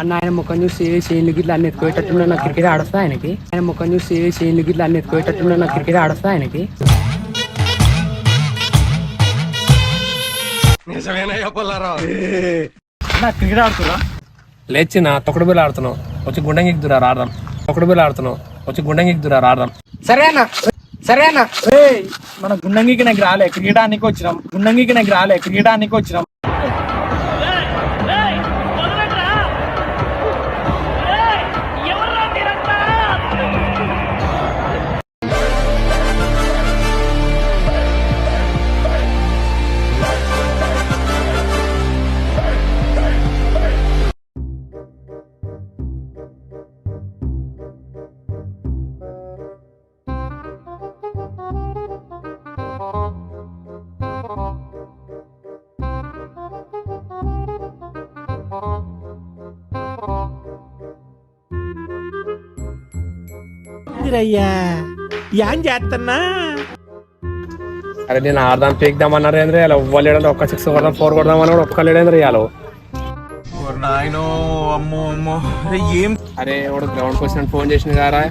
అన్న ఆయన ముఖం చూసి చేనులు గిట్ల అన్ని ఎత్తుకోయేటట్టున్నా నాకు క్రికెట్ ఆడొస్తా ఆయనకి. ఆయన ముఖం చూసి చేనులు గిట్ల అన్ని ఎత్తుకోయేటట్టున్నా నాకు క్రికెట్ ఆడొస్తా ఆయనకి. క్రికెట్ ఆడుతున్నా లేచిన తొక్కడు బిల్లు ఆడుతున్నావు వచ్చి గుండెం ఎగ్గురా ఆడదాం. తొక్కడు బిల్లు ఆడుతున్నావు వచ్చి గుండెం ఎగ్గురా ఆడదాం. సరే అన్న మన గుండంగికి నాకు రాలే క్రికెట్ ఆనికి వచ్చినాం. ఏం చేస్తున్నా? అరే నేను ఆడదాం పీక్దామన్నారు ఏంద్రీ అలా ఇవ్వలేడు. ఒక్క 6 కొడదాం 4 కొడదామన్నాడు ఒక్కలేడేంద్రీ ఇవాళ. అరే వాడు గ్రౌండ్కి వచ్చినట్టు ఫోన్ చేసిన కారా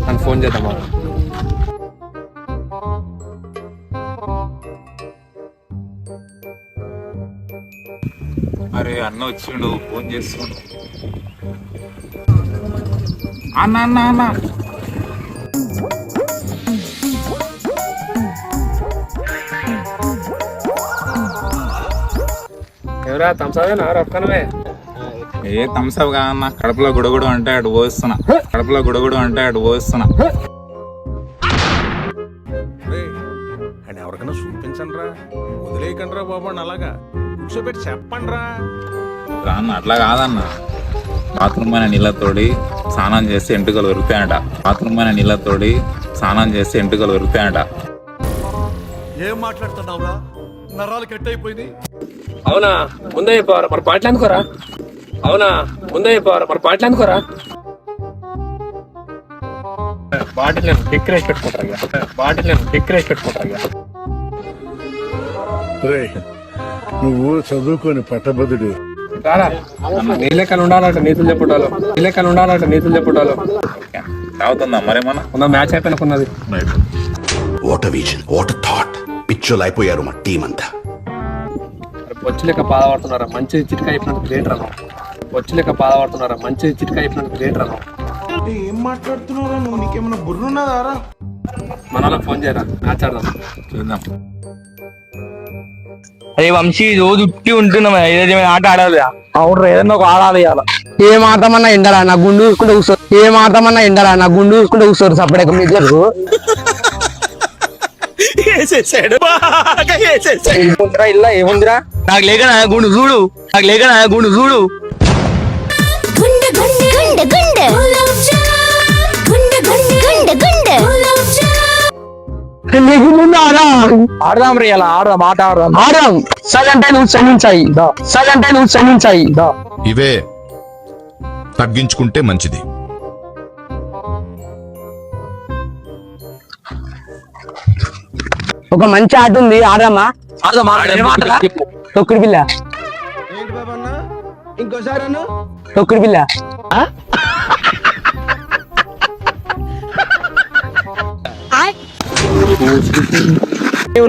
నన్ను ఫోన్ చేద్దామా. అరే అన్న వచ్చిండు ఫోన్ చేస్తుండు. అన్న ఎవరా తమ్సావేనా రొక్కనవే? ఏ థమ్స్అప్ కాదన్న, కడపలో గుడగుడు అంటే అటు పోస్తున్నా. ఎవరికైనా చూపించండి రా, వదిలేయకండి రా బాబు. అలాగా కూర్చోబెట్టి చెప్పండి రా. అన్న అట్లా కాదన్న, బాత్రూమ్ అయిన నీళ్ళతోడి స్నానం చేస్తే ఎంటుకలు పెరుగుతాయంట. ఏం మాట్లాడుతున్నావురా? నరాలు కట్ అయిపోయింది. అవునా ముందే చెప్పారా మరి పాటలు అందుకోరా? బాటిల్ డిక్రేజ్ పెట్టుకుంటారు. నువ్వు చదువుకొని పట్టబదుడు నీ లెక్కలు ఉండాలంట నీతులు చెప్పటాలు. తాగుతుందా మరేమన్నా? మ్యాచ్ అయిపోయినకున్నది. What a vision, what a thought. పిచ్చోలు అయిపోయారు మా టీం అంతా. వచ్చి లెక్క బాధపడుతున్నారా? మంచి చిట్కా అయిపోయినట్టు గ్రేట్ రన్. ఏం మాట్లాడుతున్నారా నువ్వు? నీకేమన్నా బుర్రున్నదారా? మన ఫోన్ చేయరా మ్యాచ్ ఆడదాం చూద్దాం. అరే వంశీ రోజు ఉట్టి ఉంటున్నాం, ఏదైనా ఆట ఆడాలి. అవును ఏదన్నా ఒక ఆడాలి. ఏం ఆడతామన్నా ఎండరా నా గుండు చూసుకుంటూ కూర్చోరు సపరేట్ మీరు. ఇలా ఏముందిరా? నాకు లేక నా గుండు చూడు. ఆడదాం రే, అలా ఆడదాం, ఆట ఆడదాం. సగంటే నువ్వు శ్రమించాయి. ఇవే తగ్గించుకుంటే మంచిది. ఒక మంచి ఆట ఉంది ఆడదామా? తొక్కుడు బిల్ల. ఏంటి బాబా అన్న? ఇంకోసారి అన్న తొక్కుడు బిల్ల.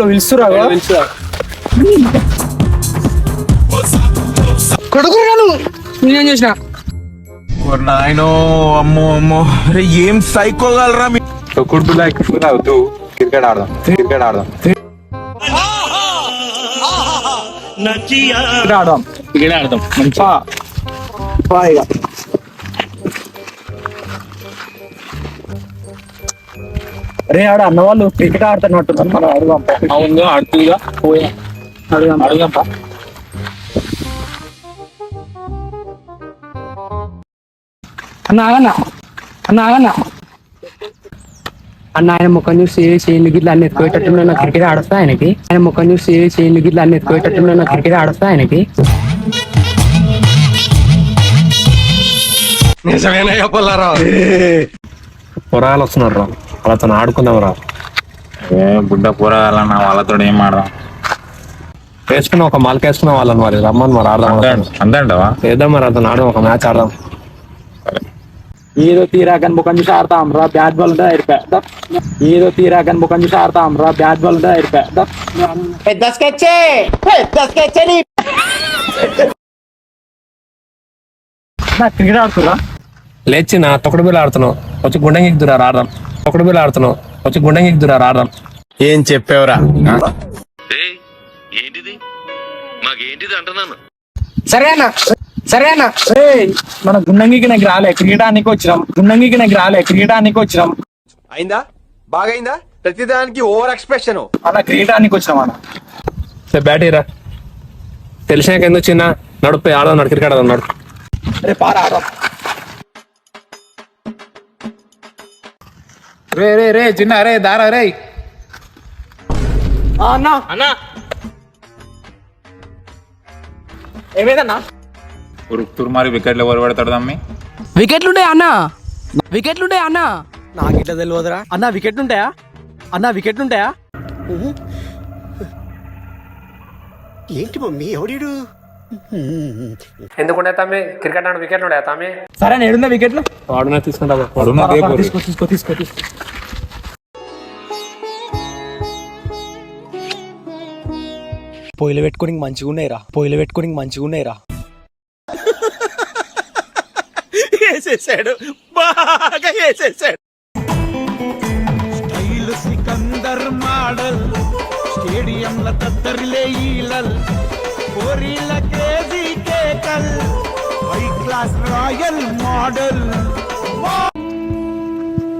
పిలుస్తురా కొడుకున్నాను నేనేం చేసిన? నాయనో అమ్మో అరే ఏం సైకోగలరా? తొక్కుడు బిల్ల ఎక్కువ తాగుతూ క్రికెట్ ఆడదాం. అరే ఆడ అన్న వాళ్ళు క్రికెట్ ఆడుతున్నట్టున్నారు, మనం అడుగుదాం. అవును ఆడుతుందిగా పోయా అడుగుదాం. అన్న ఆయన ముఖం చూసి చేనులు గిట్ల అన్ని ఎత్తుకోయేటట్టున్నా నాకు క్రికెట్ ఆడొస్తా ఆయనకి. నిజమేనా చెప్పాలరా? పొరాలు వస్తున్నారు రా, వాళ్ళతో ఆడుకుందాం రా. ఏ బుడ్డ కూరగాయలన్నా వాళ్ళతో ఏం ఆడదాం? వేసుకున్నాం, ఒక మాలకి వేసుకున్నాం వాళ్ళని, మరి రమ్మని మరి ఆడదాం. అంతే అంటావా? వేద్దాం మరి, అతను ఆడదాం, ఒక మ్యాచ్ ఆడదాం. ఏదో తీరాకని ముఖం చూసి ఆడతాం రా, బ్యాట్ బాల్ ఉంటుంది అయిపోయా. ఏదో తీరాకని ముఖం చూసి ఆడతాం రా, బ్యాట్ బాల్ ఉంటుంది అయిపోయా. పెద్ద స్కెచ్ క్రికెట్ ఆడుతురా? లేచి నా తొక్కడు బిల్ల ఆడుతున్నావు, వచ్చి గుండె గిద్దురా ఆడదాం. తొక్కడు బిల్ల ఆడుతున్నావు, వచ్చి గుండె గిద్దురా ఆడదాం. ఏం చెప్పావురా? ఏంటిది మాకేంటిది అంటున్నాను. సరేనా మన గుండంగికి నాకు రాలే, క్రికెట్ ఆనికి వచ్చినాం. గుండంగికి నాకు రాలే, క్రికెట్ ఆనికి వచ్చినాం. అయిందా? బాగైందా? ప్రతిదానికి ఓవర్ ఎక్స్ప్రెషన్. అన్న క్రికెట్ ఆనికి వచ్చినాం అన్న. బ్యాట్ ఇరా, తెలిసినాక ఎందుకు చిన్న నడుపు ఆడదాం, నడు క్రికెట్ ఆడదాం నడు. అరే పార ఆడదాం. రే రే రే చిన్న, రే దారా రే. అన్న అన్న ఏమేదన్నా? ఉరుకుతురు మరి వికెట్లు ఎవరు పడతాడు తమ్మి? వికెట్లుంటాయి అన్న, వికెట్లుంటాయి అన్న. నాకు ఇట్లా తెలియదురా అన్న. వికెట్ ఉంటాయా అన్న? వికెట్ ఉంటాయా? ఏంటి మమ్మీ ఎవడీడు? ఎందుకుంటే తమ్మి క్రికెట్ ఆడ వికెట్లు ఉండే తమ్మి. సరే నేడుందా వికెట్లు? వాడునే తీసుకుంటా. తీసుకో తీసుకో తీసుకో తీసుకో. పొయ్యిలు పెట్టుకోనికి మంచిగా ఉన్నాయిరా, పొయ్యిలు పెట్టుకోనికి మంచిగా ఉన్నాయిరా. వేసేసాడు, బాగా వేసేసాడు. స్టైల్ సికందర్ మోడల్ స్టేడియంల తత్తరిలే ఈలల్ కోరిల క్రేజీ కేకల్ హై క్లాస్ రాయల్ మోడల్.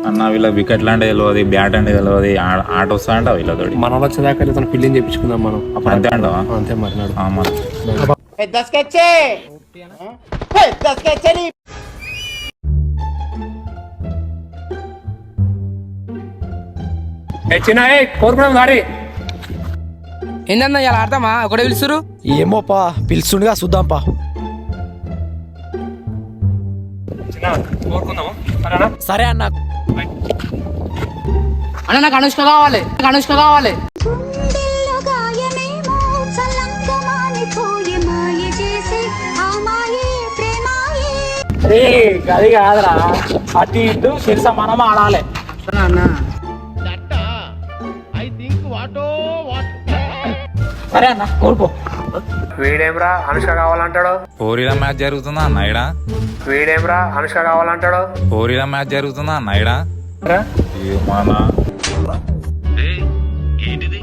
అన్న వీళ్ళ వికెట్లు అంటే తెలియదు, బ్యాట్ అంటే తెలియదు, ఆట వస్తా అంటావు వీళ్ళతోటి. మన వాళ్ళు వచ్చేదాకా తన ఫీల్డింగ్ చేయించుకుందాం మనం. అప్పుడు అంతే అంటావా? అంతే మరి నాడు. మరి పెద్ద స్కెచ్ పెద్ద స్కెచ్ అని. చిన్న కోరుకున్నాం దారి. ఏందన్నా ఇలా ఆడతామా? ఒకటే పిలుస్తురు. ఏమోపా పిలుస్తుండగా చూద్దాంపా. చిన్న కోరుకుందాము సరేనా? సరే అన్న. అన్న నాకు అనుష్క కావాలి, నాకు అనుష్క కావాలి. గుండెల్లో గాయమేమో చల్లంగా మానిపోయే మాయ చేసే ఆ మాయే ప్రేమాయే. అరే అది కాదురా, అటు ఇటు శిరస మనం ఆడాలి. సరే అన్న కోరుకో. వీడేమ్రా అనుష్క కావాలంటాడు. పోరీల మ్యాచ్ జరుగుతుందా అన్న ఈడ? వీడేమ్రా అనుష్క కావాలంటాడు. పోరీల మ్యాచ్ జరుగుతుందా అన్న ఈడ? ఏమన్నా ఏంటిది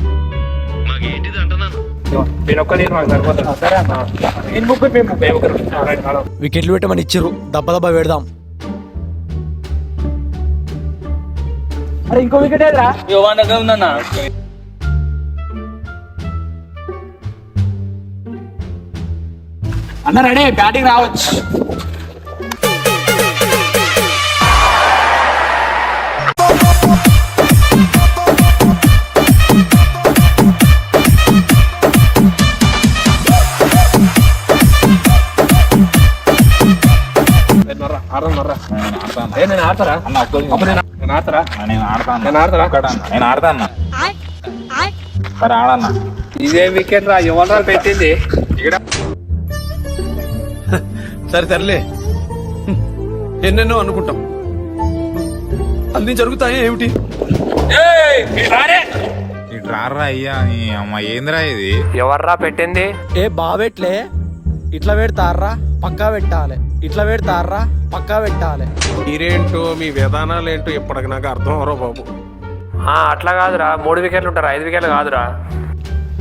మాకేంటిది అంటున్నాను. నేను ఒక్క నేను మాకు సరిపోతా. సరే అన్న. నేను ముగ్గురు మేము ముగ్గురు. వికెట్లు పెట్టమని ఇచ్చిర్రు, దెబ్బ దెబ్బ పెడదాం. అరే ఇంకో వికెట్ ఏదిరా? ఉందన్నా. అన్న రెడీ, బ్యాటింగ్ రావచ్చు. నేను ఆడతారా? అన్న నేను ఆడతారా? నేను ఆడతాను, నేను ఆడతారా? నేను ఆడతాను. సరే ఆడన్నా. ఇదే వికెట్ రా, ఎవరు పెట్టింది ఇక్కడ? సరే తరలే, ఎన్నెన్నో అనుకుంటాం, అన్ని జరుగుతాయి ఏమిటి? ఈ డ్రారా అయ్యా నీ అమ్మ ఏందిరా ఇది? ఎవర్రా పెట్టింది? ఏ బాబెట్లే, ఇట్లా పెడతారా పక్కా పెట్టాలి, ఇట్లా పెడతారా పక్కా పెట్టాలి. మీరేంటో మీ విధానాలు ఏంటో ఇప్పటికి నాకు అర్థం అవరో బాబు. అట్లా కాదురా, 3 వికెట్లు ఉంటారా, 5 వికెట్లు కాదురా.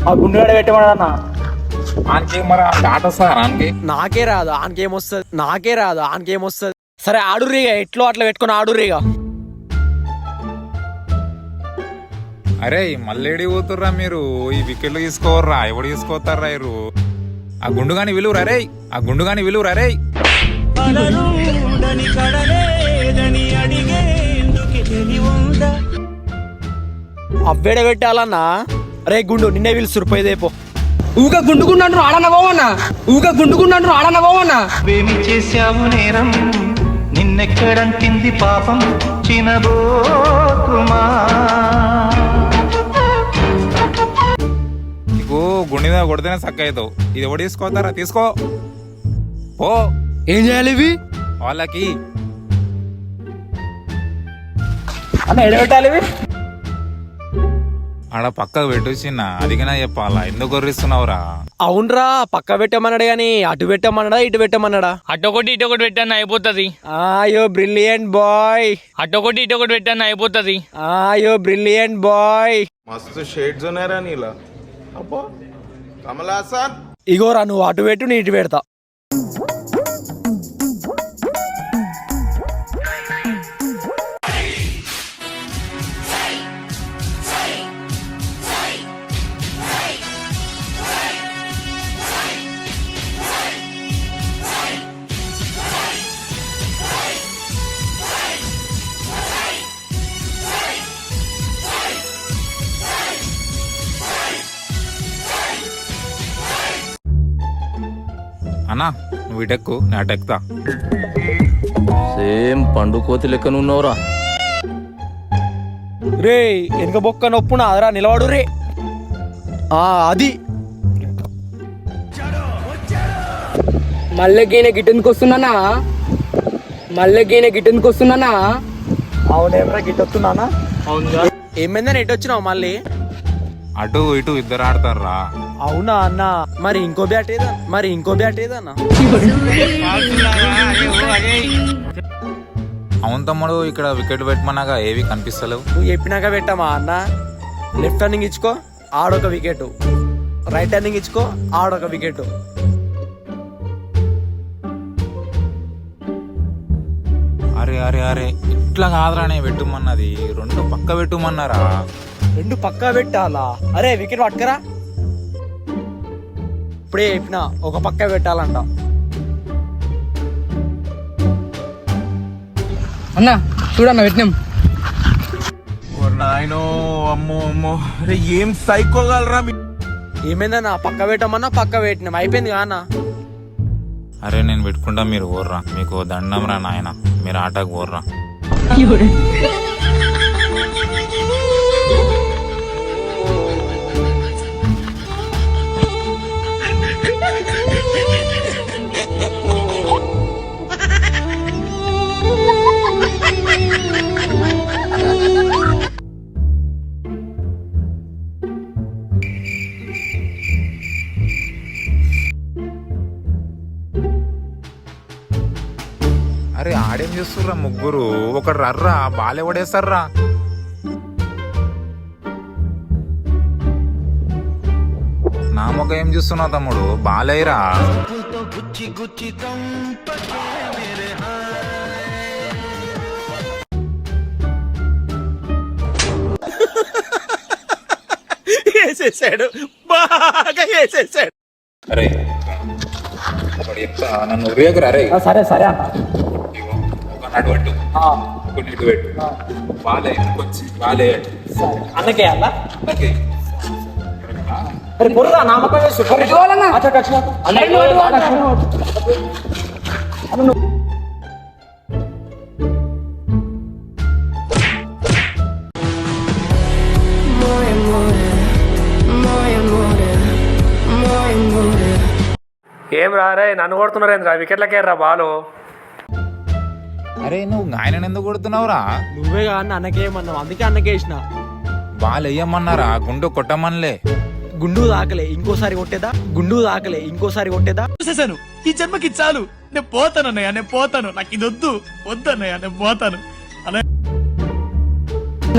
ఆ గుండెగడ పెట్టమన్నా. ఆనికి మరి ఆట వస్తా ఆనికి? నాకే రాదు, ఆనకేమొస్తుంది, నాకే రాదు, ఆనకేమొస్తుంది. సరే ఆడుర్రిగా, ఎట్లో అట్లా పెట్టుకుని ఆడుర్రిగా. అరే మళ్ళేడి పోతుర్రా మీరు? ఈ వికెట్లు తీసుకోవర్రా, ఎవడు తీసుకోతారా మీరు? ఆ గుండుగాని విలువరా రే, ఆ గుండుగాని విలువరా రే. అవ్వేడ పెట్టాలన్నా. రే గుండు నిన్నే పిలుస్తురు, పోయిదేపో. ఊక గుండుకున్నాడు ఆడనవోవన్నా, ఊక గుండుకున్నాడు ఆడనవోవన్నా. ఏమి చేశావు నేరం, నిన్నెక్కడంటింది పాపం చినబోతుమా. నీకు గుండె మీద కొడితేనే సక్క అవుతావు. ఇది ఎవడు తీసుకోతారా? తీసుకో ఓ. ఏం చేయాలి ఇవి? వాళ్ళకి అన్న ఎడబెట్టాలి ఇవి? ఆడ పక్కకు పెట్టు చిన్న. అదిగినా చెప్పాలా? ఎందుకు గొర్రిస్తున్నావురా? అవునరా, పక్క పెట్టమన్నాడు గాని అటు పెట్టమన్నాడా ఇటు పెట్టమన్నాడా? అటొకటి ఇటొకటి పెట్టాను అయిపోతుంది. అయ్యో బ్రిలియంట్ బాయ్. అటొకటి ఇటొకటి పెట్టాను అయిపోతుంది. అయ్యో బ్రిలియంట్ బాయ్. మస్తు షేడ్స్ ఉన్నాయరా నీలా. అబ్బో కమలాసన్. ఇగోరా, నువ్వు అటు పెట్టు, నీ ఇటు పెడతా. అన్నా నువ్వు ఇటెక్కు, నేను అటెక్తా. సేమ్ పండు కోతి లెక్క నున్నవరా. రే వెనక బొక్క నొప్పున అదరా, నిలబడు రే. అది మళ్ళీన గిట్టెందుకు వస్తున్నానా? మళ్ళీన గిట్టెందుకు వస్తున్నానా? అవునేమరా గిట్టొస్తున్నానా? ఏమైందని ఎటు వచ్చినావు మళ్ళీ? అటు ఇటు ఇద్దరు ఆడతారా? అవునా అన్న? మరి ఇంకో బ్యాట్ ఏదన్నా? అవును తమ్ముడు, ఇక్కడ వికెట్ పెట్టమన్నాగా ఏవి కనిపిస్తలేవు. నువ్వు చెప్పినాక పెట్టామా అన్న? లెఫ్ట్ టర్నింగ్ ఇచ్చుకో, ఆడొక వికెట్. రైట్ టర్నింగ్ ఇచ్చుకో, ఆడొక వికెట్. అరే అరే అరే, ఇట్లా కాదురానే పెట్టుమన్నది. రెండు పక్క పెట్టుమన్నారా? రెండు పక్కా పెట్టాలా? అరే వికెట్ పట్టుకరా. ఇప్పుడే చెప్పినా ఒక పక్క పెట్టాలంట. అన్నా చూడన్నా పెట్టినాం. నాయనో అమ్మో అమ్మో. అరే ఏం సైకోగలరా. ఏమైందన్నా? పక్క పెట్టమన్నా పక్క పెట్టినాం, అయిపోయింది కానా? అరే నేను పెట్టుకుంటా, మీరు ఓర్రా. మీకు దండం రా నాయన, మీరు ఆటకు ఓర్రా. అరే ఆడేం చేస్తుర్రా ముగ్గురు? ఒకడు రర్రా, బాల్ ఎవడేస్తారా? నా మొక్క ఏం చూస్తున్నావు తమ్ముడు? బాలేరా. వేసేసాడు, బాగా వేసేసాడు. అరే ఒకటి చెప్తా, నన్ను ఉరియకురా. అరే సరే సరే అన్న. ఒక నడు పెట్టు, కొన్ని ఇటు పెట్టు. బాలే వచ్చి బాలే అన్నకే అన్న. అన్నకి. అరే పొరుగా నామకం చేసు. అచ్చా కచ్చినా ఏం రారే నన్ను కొడుతున్నారేంద్రా? వికెట్లకేర్రా బాలు. అరే నువ్వు ఆయన ఎందుకు కొడుతున్నావురా? నువ్వే కానీ అన్నకేమన్నావు, అందుకే అన్నకేసిన. బాల్ వేయమన్నారా? గుండు కొట్టమనిలే. గుండు దాకలే, ఇంకోసారి కొట్టేదా? చూసేసాను, ఈ జన్మకి చాలు. నేను పోతాను అన్నయ్య, నేను పోతాను. నాకు ఇది వద్దన్నయ్య, నేను పోతాను.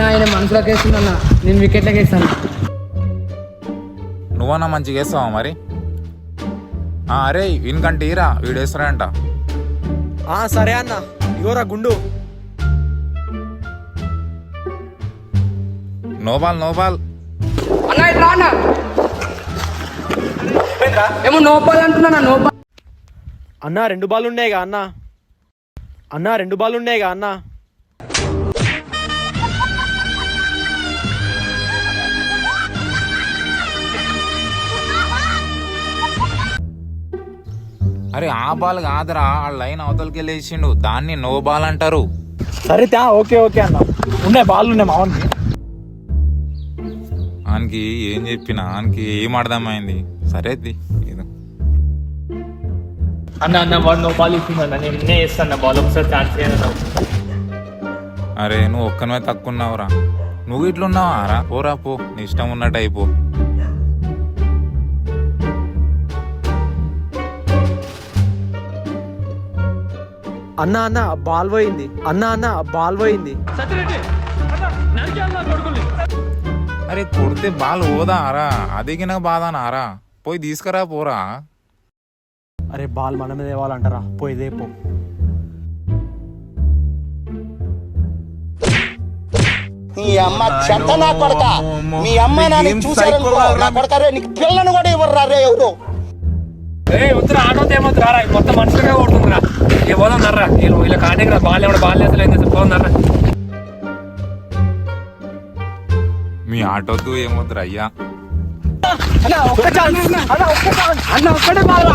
ఆయన మనసులోకి వేస్తున్నా, నేను వికెట్లకి వేస్తాను. నువ్వన్నా మంచిగా వేస్తావా మరి? అరే వీనికంటే ఈరా, వీడు వేస్తాడంట. సరే అన్న, ఇగోరా గుండు. నోబాల్ అన్న ఇట్లా అన్న. ఏమో నోపాల్ అంటున్నా. నోపాల్ అన్న 2 బాల్ ఉన్నాయిగా అన్న. 2 బాల్ ఉన్నాయిగా అన్న. అరే ఆ బాల్ కాదురా, ఆ లైన్ అవతలకి వెళ్ళేసిండు, దాన్ని నో బాల్ అంటారు. సరే ఓకే ఓకే అన్న, ఉన్నాయి బాల్ ఉన్నాయి మావన్కి. ఆయనకి ఏం చెప్పినా ఆయనకి ఏం అర్థమైంది. సరే ఇది అన్న వాడు నో బాల్ ఇస్తుందన్న, నేనే వేస్తాను బాల్, ఒకసారి ఛాన్స్ చేయను. అరే నువ్వు ఒక్కనమే తక్కువ ఉన్నావురా, నువ్వు ఇట్లున్నావా రా, పోరా పో, నీ ఇష్టం ఉన్నట్టు అయిపో. అన్న బాల్ పోయింది. అన్న బాల్ పోయింది. అరే కొడితే బాల్ పోదా రా, అదిగిన బాధనారా, పోయి తీసుకురా పోరా. అరే బాల్ మన మీద ఇవ్వాలంటారా, పోయిదే పో. నీ అమ్మ చెత్త నా కొడక, మీ అమ్మ నాన్న చూసారు నా కొడక, రే నీకు పిల్లను కూడా ఇవ్వరు రే ఎవరు. వద్దురా ఆటో ఏమొద్దురా, మొత్తం మనుషులుగా కొడుతుందిరా. ఏ పోదన్నారా వీళ్ళ కాంటే బాల్ ఎవడ బాల్ వేసలేదు పోదన్నారా. మీ ఆటోద్దు ఏమొద్దురు అయ్యా. అన్న ఒక్కడే బాల్